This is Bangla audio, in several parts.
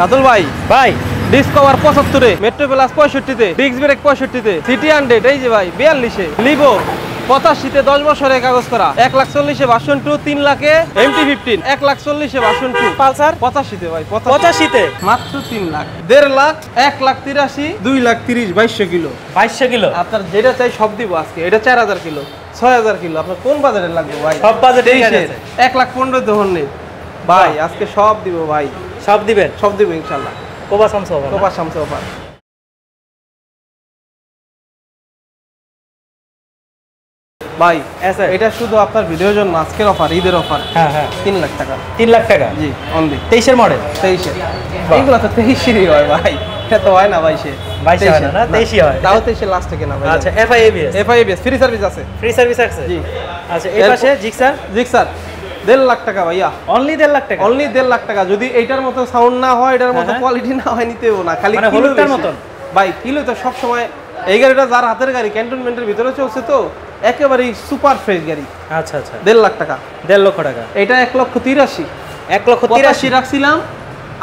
রাতুল ভাই ভাই ডিসকভার 75 এ, মেট্রো প্লাস 65 তে, ডিস্ক ব্রেক 65 তে, সিটি 100 এই যে ভাই 42 এ, লিভো 85 তে 10 বছরের কাগজ করা, 1,40,000 এ ভার্সন 2, 3 লাখে MT-15, 1,40,000 এ ভার্সন 2, পালসার 85 তে ভাই 85 তে মাত্র 3 লাখ, 1.5 লাখ, 1,83,000, 2,30,000, 2200 কিলো। 2200 কিলো। আপনার যেটা চাই সব দিব আজকে। এটা 4000 কিলো, 6000 কিলো, আপনার কোন বাজারে লাগবে ভাই? সব বাজেটে 1,15,000 তখন নেই ভাই, আজকে সব দিব ভাই, সব দিবেন, সব দিব ইনশাআল্লাহ। কোবা শামসু অফার, কোবা শামসু অফার। ভাই এটা শুধু আপনার ভিডিওর জন্য আজকের অফার, ঈদের অফার। হ্যাঁ হ্যাঁ 3 লাখ টাকা। 3 লাখ টাকা জি অনলি। 23 এর মডেল, 23 এর। এইগুলো তো 23 এরই হয় ভাই, এটা তো হয় না 22 হয় না, 23 হয়। তাও 23 লাস্টে কেনা ভাই। আচ্ছা FI ABS, ফ্রি সার্ভিস আছে। ফ্রি সার্ভিস আছে জি। আচ্ছা এই পাশে জিক্সার 1.5 লাখ টাকা ভাইয়া, অনলি 1.5 লাখ টাকা, অনলি 1.5 লাখ টাকা। যদি এইটার মতো সাউন্ড না হয়, এটার মতো কোয়ালিটি না হয়, নিতেও না, খালি মানে হলুদটার মতন ভাই। কিলো তো সব সময় এই গাড়িটা যার হাতের গাড়ি, ক্যান্টনমেন্টের ভিতরে চলছে, তো একেবারেই সুপার ফ্রেশ গাড়ি। আচ্ছা আচ্ছা 1.5 লাখ টাকা, 1.5 লক্ষ টাকা। এটা 1,83,000, 1,83,000 রাখছিলাম,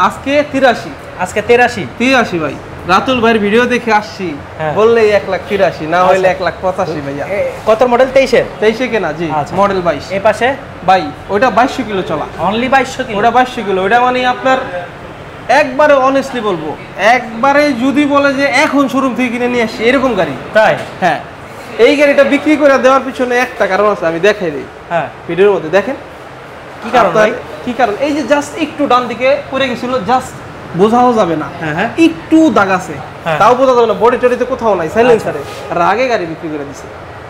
আজকে 83, আজকে 83 ভাই। রাতুল ভাইয়ের ভিডিও দেখে আসছি, বললেই 1,83,000, না হইলে 1,85,000 ভাইয়া। কত মডেল? 23 কেনা জি, মডেল 22। এই পাশে ভাই ওইটা 2200 কিলো চলা, অনলি 2200 কিলো। ওটা 2200 কিলো। ওটা মানে আপনার একবারে অনেস্টলি বলবো, একবারে যদি বলে যে এখন শোরুম থেকে কিনে নিয়ে আসছি, এরকম গাড়ি। তাই? হ্যাঁ। এই গাড়িটা বিক্রি করে দেওয়ার পিছনে একটা কারণ আছে, আমি দেখাই দিই। হ্যাঁ ভিডিওর মধ্যে দেখেন কি কারণ ভাই? কি কারণ? এই যে জাস্ট একটু ডান দিকে পড়ে গেছিল, জাস্ট বোঝাও যাবে না, একটু দাগ আছে, তাও বোঝা যাবে না, বডি টডিতে কোথাও নাই, সাইলেন্সারে। রাগে গাড়ি বিক্রি করে দিছে।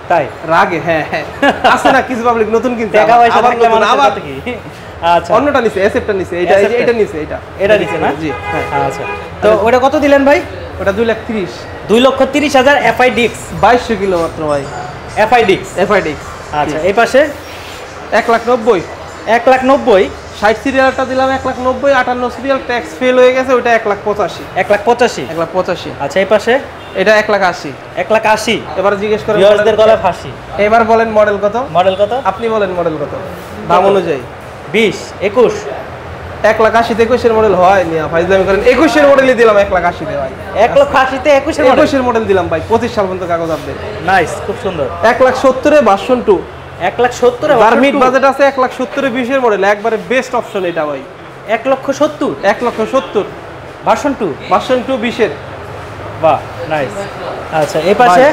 তাই? রাগে, হ্যাঁ হ্যাঁ আছে না কিছু পাবলিক নতুন কিনতে, টাকা পয়সা থাকলে মানুষ আবার কি। আচ্ছা অন্যটা নিছে, এসএফটা নিছে, এটা নিছে, এটা নিছে না জি। হ্যাঁ আচ্ছা তো ওটা কত দিলেন ভাই? ওটা 2,30,000, 2,30,000 FI ডিক্স, 2200 কিলো মাত্র ভাই। FI ডিক্স। আচ্ছা এই পাশে 1,90,000, 1,90,000, 60 সিরিয়ালটা দিলাম 1,90,000, 58 সিরিয়াল ট্যাক্স ফেল হয়ে গেছে, ওটা 1,85,000, 1,85,000। আচ্ছা এই পাশে এটা 1,80,000, 1,80,000। এবার জিজ্ঞেস করেন ভিউয়ারদের গলায় ফাঁসি। এবার বলেন মডেল কত? মডেল কত? আপনি বলেন মডেল কত, দাম অনুযায়ী। 20, 21, 1,80,000 21 এর মডেল হয় নিয়া ফাইজলামি করেন। 21 এর মডেলই দিলাম 1,80,000 তে ভাই। 1,80,000 তে 21 এর মডেল দিলাম ভাই, 25 সাল পর্যন্ত কাগজ আপডেট। নাইস, খুব সুন্দর। 1,70,000 এ ভার্সন 2, 1,70,000 এ যার মিড বাজেট আছে 1,70,000 এ 20 এর মডেল, একবারে বেস্ট অপশন এটা ভাই। 1,70,000, 1,70,000 ভার্সন 2, 20 এর। বাহ নাইস। আচ্ছা এই পাশে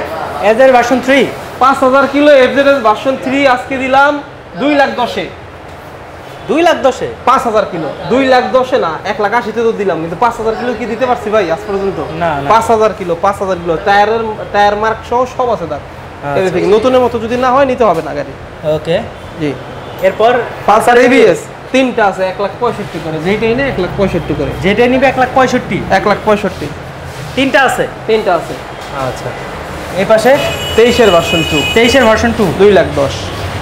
এজের ভার্সন 3, 5000 কিলো এফজেড ভার্সন 3 আজকে দিলাম 2,10,000 এ। 2,10,000 এ 5000 কিলো, 2,10,000 এ না, 1,80,000 তে তো দিলাম, কিন্তু 5000 কিলো কি দিতে পারছি ভাই আজ পর্যন্ত? না 5000 কিলো, 5000 কিলো টায়ার মার্ক সহ সব আছে তার। এভরিথিং নতুনের মতো যদি না হয়, নিতে হবে না গাড়ি। ওকে জি। এরপর পালসার ABS তিনটা আছে, 1,65,000 করে, যেটাই নেই 1,65,000 করে, যেটাই নিবে 1,65,000, 1,65,000 তিনটা আছে। আচ্ছা এই পাশে 23 এর ভার্সন 2, 23 এর ভার্সন 2, 2,10,000,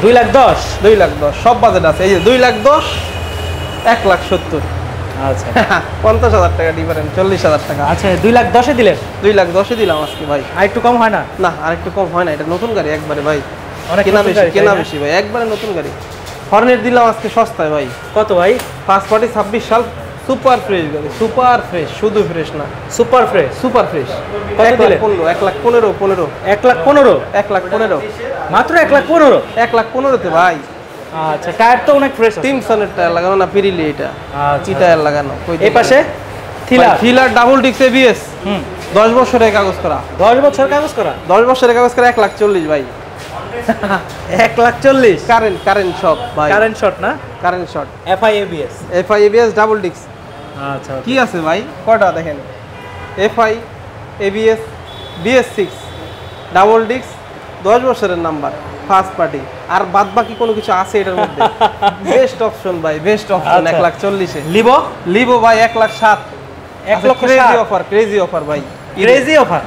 2,10,000, সব বাজেট আছে। এই যে 2,10,000, 1,70,000। আচ্ছা 50,000 টাকা ডিফারেন্স, 40,000 টাকা। আচ্ছা 2,10,000 এ দিলেন? 2,10,000 এ দিলাম আজকে ভাই। আর একটু কম হয় না? না আর একটু কম হয় না, এটা নতুন গাড়ি একবারে ভাই, অনেক কেনা বেশি ভাই, একবারে নতুন গাড়ি। হর্নেট দিলাম আজকে সস্তায় ভাই। কত ভাই? ফার্স্ট পার্টি 26 সাল, সুপার ফ্রেশ গাড়ি, সুপার ফ্রেশ, শুধু ফ্রেশ না, সুপার ফ্রেশ। কত দিলেন? 1,15,000, 1,15,000, মাত্র 1,15,000, 1,15,000 তে ভাই। আচ্ছা টায়ার তো অনেক ফ্রেশ আছে। টিমসনের টায়ার লাগানো না, পিরিলি এটা। কি টায়ার লাগানো? এই পাশে থ্রিলার ডাবল ডিস্ক ABS, 10 বছরের কাগজ করা, 10 বছর কাগজ করা, 10 বছরের কাগজ করা, 1,40,000 ভাই। 1,40,000 কারেন্ট শট ভাই, কারেন্ট শট না, current shot. FI ABS, double disc. আচ্ছা কি আছে ভাই কয়টা দেখেন, FI ABS BS6 double disc, 10 বছরের নাম্বার, ফার্স্ট পার্টি। আর বাদ বাকি কোনো কিছু আছে এটার মধ্যে? বেস্ট অপশন ভাই, বেস্ট অপশন। 1,40,000 এ লিভো ভাই 1,07,000, 1,07,000 ক্রেজি অফার ভাই,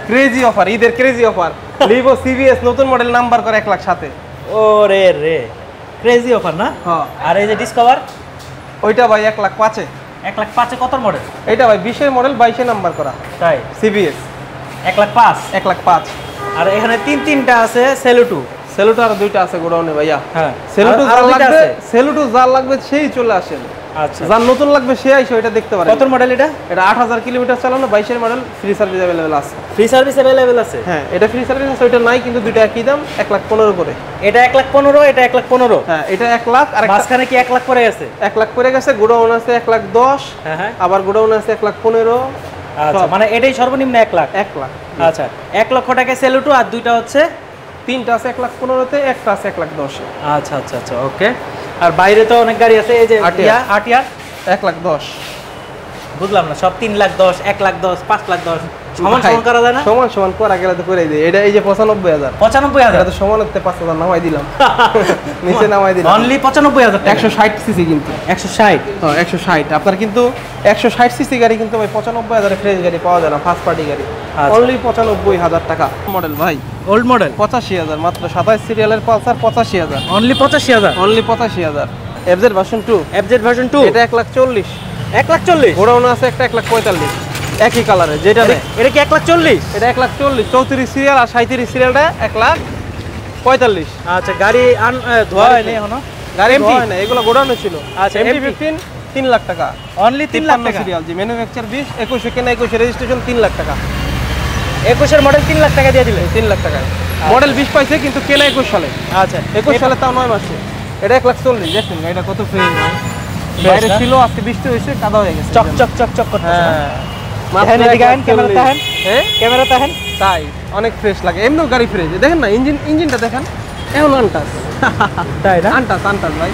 ক্রেজি অফার, ঈদের ক্রেজি অফার। লিভো CBS নতুন মডেল নাম্বার করে 1,07,000 এ। ওরে রে, ক্রেজি অফার না? হ্যাঁ। আর এই যে ডিসকভার, ওইটা ভাই 1,05,000 এ। 1,05,000 কত মডেল? এটা ভাই 20 এর মডেল, 22 এ নাম্বার করা, তাই CBS 1,05,000। আর এখানে তিনটা আছে সেলুটু আর দুইটা আছে গোডাউনে ভাইয়া। হ্যাঁ সেলুটু যা লাগবে সেই চলে আসেন। আচ্ছা যার নতুন লাগবে সে আইসো এটা দেখতে পারে। কত মডেল এটা? এটা 8000 কিলোমিটার চালানো, 22 মডেল, ফ্রি সার্ভিস अवेलेबल আছে। ফ্রি সার্ভিস अवेलेबल আছে? হ্যাঁ, এটা ফ্রি সার্ভিস আছে, ওইটা নাই, কিন্তু দুইটা একই দাম, 1,15,000 করে। এটা 1,15,000, এটা 1,15,000। হ্যাঁ, এটা 1 লাখ, আর মাঝখানে কি 1 লাখ পড়ে গেছে? 1 লাখ করে গেছে। গোডাউন আছে 1,10,000, হ্যাঁ হ্যাঁ, আবার গোডাউন আছে 1,15,000। আচ্ছা, মানে এটাই সর্বনিম্ন 1 লাখ। 1 লাখ। আচ্ছা, 1 লক্ষ টাকা সেলুটো, আর দুইটা হচ্ছে, তিনটা আছে 1,15,000-তে, একটা আছে 1,10,000-এ। আচ্ছা আচ্ছা আচ্ছা, ওকে। আর বাইরে তো অনেক গাড়ি আছে, এই যে আটিয়ার। আটিয়ার 1,10,000। বুঝলাম না, সব 3,10,000, 1,10,000, 5,10,000 সমান সমান করা যায় না? সমান সমান করা গেলে তো করে দিই। এটা এই যে 95,000, 95,000, এটা তো সমানতে 5,000 নামাই দিলাম, নিচে নামাই দিলাম। অনলি 95,000 টাকা। 160 সিসি কিন্তু। 160? হ্যাঁ, 160। আপনার কিন্তু 160 সিসি গাড়ি কিন্তু ভাই 95,000 ফ্রেশ গাড়ি পাওয়া যায় না, ফার্স্ট পার্টি গাড়ি। আচ্ছা। অনলি 95,000 টাকা মডেল ভাই। Old model? 85,000 মাত্র, 27 সিরিয়ালের Pulsar, 85,000। Only 85,000? Only 85,000। FZ version 2। FZ version 2? এটা 1,40,000। 1,40,000? গোডাউন আছে একটা 1,45,000, একই কালারে। যেটা এটা কি 1,40,000? এটা 1,40,000, 34 সিরিয়াল আর 37 সিরিয়ালটা 1,45,000। আচ্ছা, গাড়ি ধোয়া হয়নি এখনো? গাড়ি empty? হয় না, এগুলো গোডাউনে ছিল। আচ্ছা, এমটি empty? 15 3 লাখ টাকা। অনলি 3 লাখ টাকা? সিরিয়াল, জি, ম্যানুফ্যাকচার 20, 21 কেনা, 21 রেজিস্ট্রেশন, 3 লাখ টাকা। 21 এর মডেল 3 লাখ টাকা দিয়ে দিলে? 3 লাখ টাকা। মডেল 20 পাইছে, কিন্তু কেনা 21 সালে। আচ্ছা, 21 সালে তাও 9 মাসে। এটা 1,40,000। দেখছেন গাড়িটা কত ফ্রেশ ভাই। বাইরে না? ছিল, আজকে বৃষ্টি হয়েছে, কাদা হয়ে গেছে। চক চক চক চক করতেছে না? হ্যাঁ, দেখেন, এদিকে আহেন, ক্যামেরা তাহেন, হ্যাঁ, ক্যামেরা তাহেন। তাই অনেক ফ্রেশ লাগে। এমনিও গাড়ি ফ্রেশ, দেখেন না, ইঞ্জিনটা দেখেন, এখন আনটাস। তাই না? আনটাস ভাই।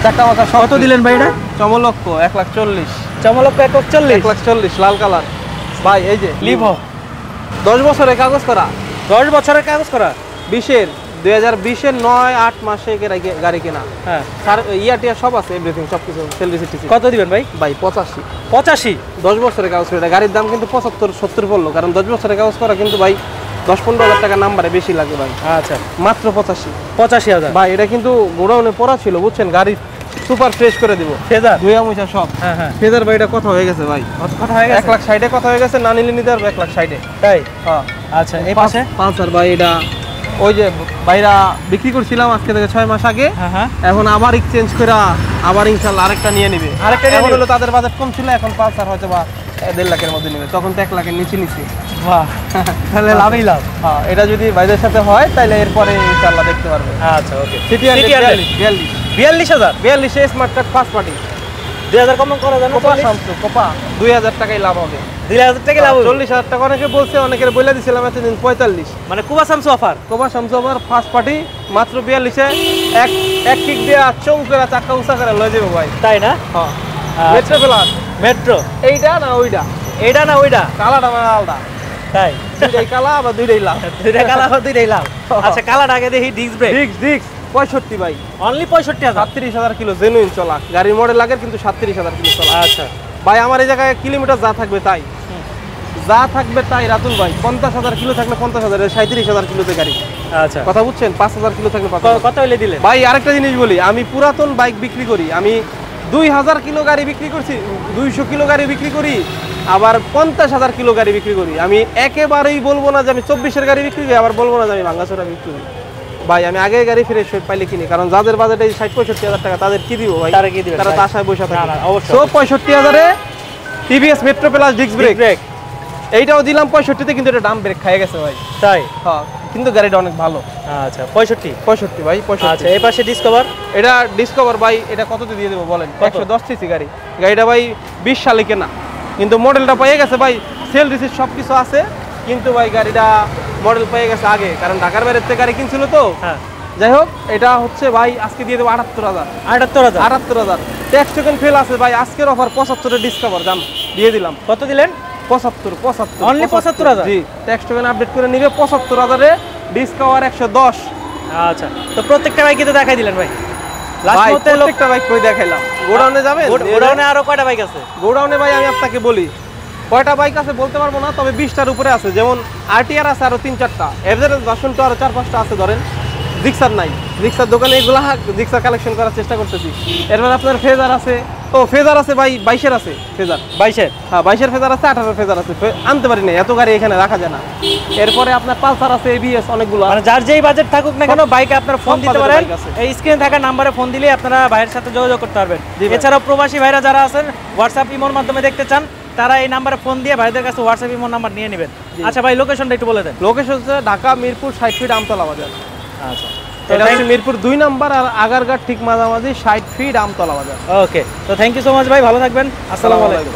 চাকা মাথা কত দিলেন ভাই এটা? চমলক্ষ 1,40,000। চমলক্ষ 1,40,000? 1,40,000 লাল কালার ভাই। এই যে লিভো, 10 বছরের কাগজ করা, 10 বছরের কাগজ করা। 2020-এর 9-8 মাসে গাড়ি কেনা। হ্যাঁ, ইয়াটিয়া সব আছে, এভরিথিং, সবকিছু, সেল রিসিপ্ট। কত দিবেন ভাই? ভাই 85। 85? 10 বছরের কাগজ করা, গাড়ির দাম কিন্তু 75-70 পড়লো, কারণ 10 বছরের কাগজ করা কিন্তু ভাই 10-15 হাজার টাকা নাম্বারে বেশি লাগে ভাই। আচ্ছা, মাত্র 85। 85,000? ভাই এটা কিন্তু গোডাউনে পড়া ছিল, বুঝছেন, গাড়ি সুপার ফ্রেশ করে দিব, ফেজার? ধুয়া মুছা সব। হ্যাঁ হ্যাঁ, ফেজার ভাই, এটা কথা হয়ে গেছে ভাই। কথা হয়ে গেছে? 1,60,000 কথা হয়ে গেছে, না নিলে নিতে পারবে 1,60,000। তাই? হ্যাঁ। আচ্ছা, এই পাশে? পালসার ভাই, এটা ওই যে ভাইরা বিক্রি করছিলাম আজকে থেকে 6 মাস আগে, হ্যাঁ হ্যাঁ, এখন আবার এক্সচেঞ্জ করে আবার ইনশাল্লাহ আরেকটা নিয়ে নেবে। আরেকটা নিয়ে এখন নেবে? হলো তাদের বাজেট কম ছিল, এখন পালসার হয়তো বা 1.5 লাখের মধ্যে নেবে, তখন তো 1 লাখের নিচে নিচে। বাহ, তাহলে লাভই লাভ। হ্যাঁ, এটা যদি ভাইদের সাথে হয় তাহলে এরপরে ইনশাল্লাহ দেখতে পারবে। আচ্ছা, okay. CT 42 42,000? Smart card first party, 2,000 কম করা যায় না? কোপা সামসু, কোপা 2,000 টাকাই লাভ হবে। 2,000 টাকা লাভ? 40,000 টাকা অনেকে বলছে, অনেকের বলে দিছিলাম এতদিন 45। মানে কুবা সামসু অফার? কোপা সামসু আবার ফার্স্ট পার্টি মাত্র 42-এ এক কিক দিয়ে চৌ করে চাক্কা উঁচা করে লয়ে যাবো ভাই। তাই না? হ্যাঁ, মেট্রো প্লাস। মেট্রো এইটা না ওইটা? এইটা না ওইটা? কালাটা মানে আলাদা, তাই? দুইটাই কালা আবার দুইটাই লাল। দুইটা কালা আবার দুইটাই লাল? আচ্ছা, কালাটা আগে দেখি। Disc brake? ডিক্স 65 ভাই। অনলি 65,000? 37,000 কিলো জেনুইন চলা গাড়ির মডেল লাগে, কিন্তু 37,000 কিলো চলা। আচ্ছা ভাই, আমার এই জায়গায় কিলোমিটার যা থাকবে তাই, যা থাকবে তাই রাতুল ভাই। 50,000 কিলো থাকলে 50,000, 37,000 কিলোতে গাড়ি। আচ্ছা, কথা বুঝছেন? 5,000 কিলো থাকলে 5,000। কত হইলে দিলে ভাই আরেকটা জিনিস বলি, আমি পুরাতন বাইক বিক্রি করি, আমি 2,000 কিলো গাড়ি বিক্রি করছি, 200 কিলো গাড়ি বিক্রি করি, আবার 50,000 কিলো গাড়ি বিক্রি করি। আমি একেবারেই বলবো না যে আমি 24-এর গাড়ি বিক্রি করি, আবার বলবো না যে আমি ভাঙ্গাচোরা বিক্রি করি। ভাই আমি আগে গাড়ি ফ্রেশ পাইলে কিনি, কারণ যাদের বাজেট এই 60-65,000 টাকা, তাদের কি দিব ভাই? তারা কি দিবেন? তারা তো আশায় বসে না, থাকে। না, অবশ্যই। তো 65,000-এ TVS Metro plus disc brake, brake? এইটাও দিলাম 65-তে, কিন্তু এটা ডাম ব্রেক খেয়ে গেছে ভাই। তাই? হ্যাঁ, কিন্তু গাড়িটা অনেক ভালো। আচ্ছা, 65? 65 ভাই, 65। আচ্ছা, এই পাশে ডিসকভার? এটা ডিসকভার ভাই, এটা কততে দিয়ে দেবো বলেন? কত? 110 সিসি গাড়ি। গাড়িটা ভাই 20 সালে কেনা, কিন্তু মডেলটা পেয়ে গেছে ভাই, সেল রিসিপ্ট সব কিছু আছে, কিন্তু ভাই গাড়িটা মডেল পেয়ে গেছে আগে, কারণ ঢাকার বাইরের থেকে গাড়ি কিনছিল তো। হ্যাঁ, যাই হোক, এটা হচ্ছে ভাই আজকে দিয়ে দেবো 78,000। 78,000? 78,000 ট্যাক্স টোকেন ফেল আছে ভাই, আজকের অফার 75-এ ডিসকভার দাম দিয়ে দিলাম। কত দিলেন? 75। Only 75,000? জি, ট্যাক্স টোকেন আপডেট করে নিবে 75,000-এ ডিসকভার 110। আচ্ছা, তো প্রত্যেকটা বাইকই তো দেখাই দিলেন ভাই। লাস্ট ভাই মুহূর্তে প্রত্যেকটা বাইক কই দেখাইলাম। গোডাউনে যাবেন? গোডাউনে আরো কয়টা বাইক আছে? গোডাউনে ভাই আমি আপনাকে বলি কয়টা বাইক আছে বলতে পারবো না, তবে 20টার উপরে আছে। যেমন আরটিআর আছে আরো 3-4টা, এভারেজ ভার্সন তো আরো 4-5টা আছে ধরেন। জিক্সার নাই, জিক্সার দোকানে এগুলা জিক্সার কালেকশন করার চেষ্টা করতেছি। এরপর আপনার ফেজার আছে, ও ফেজার আছে ভাই, 22-এর আছে ফেজার। 22-এর? হ্যাঁ 22-এর ফেজার আছে, 18-এর ফেজার আছে। আনতে পারি না, এত গাড়ি এখানে রাখা যায় না। এরপরে আপনার পালসার আছে, এবিএস অনেকগুলো। মানে যার যেই বাজেট থাকুক না কেন, বাইকে আপনারা ফোন দিতে বাজেটের পারেন। বাইক আছে। এই স্ক্রিনে থাকা নাম্বারে ফোন দিলে আপনারা ভাইয়ের সাথে যোগাযোগ করতে পারবেন। জি ভাই। এছাড়াও প্রবাসী ভাইরা যারা আছেন হোয়াটসঅ্যাপ ইমোর মাধ্যমে দেখতে চান, তারা এই নাম্বারে ফোন দিয়ে ভাইদের কাছে হোয়াটসঅ্যাপ ইমোর নাম্বার নিয়ে নেবেন। আচ্ছা ভাই, লোকেশনটা একটু বলে দেন। লোকেশন হচ্ছে ঢাকা মিরপুর 60 ফিট আমতলা বাজার। আচ্ছা, এটা হচ্ছে মিরপুর 2 নাম্বার, আর আগারগাঁও ঠিক মাঝামাঝি 60 ফিট আমতলা বাজার। ওকে, তো থ্যাংক ইউ সো মাচ ভাই, ভালো থাকবেন। আসসালামু আলাইকুম।